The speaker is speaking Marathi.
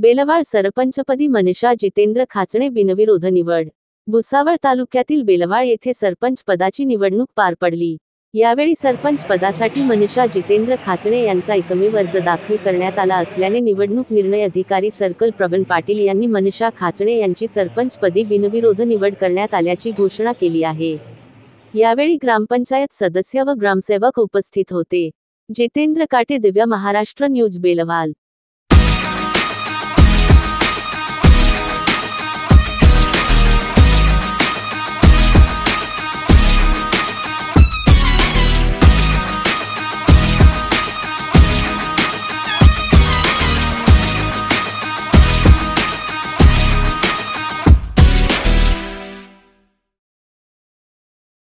बेलवाळ सरपंचपदी मनीषा जितेंद्र खाचणे बिनविरोध निवड। भुसावळ तालुक्यातील बेलवाळ येथे सरपंच पदाची निवडणूक पार पडली। यावेळी सरपंच पदासाठी मनीषा जितेंद्र खाचणे यांचा एकमेव अर्ज दाखल करण्यात आला असल्याने निवडणूक निर्णय अधिकारी सर्कल प्रवीण पाटील यांनी मनीषा खाचणे यांची सरपंच पदी बिनविरोध निवड करण्यात आल्याची घोषणा केली आहे। यावेळी ग्रामपंचायत सदस्य व ग्रामसेवक उपस्थित होते। जितेंद्र काटे, दिव्य महाराष्ट्र न्यूज, बेलवाल।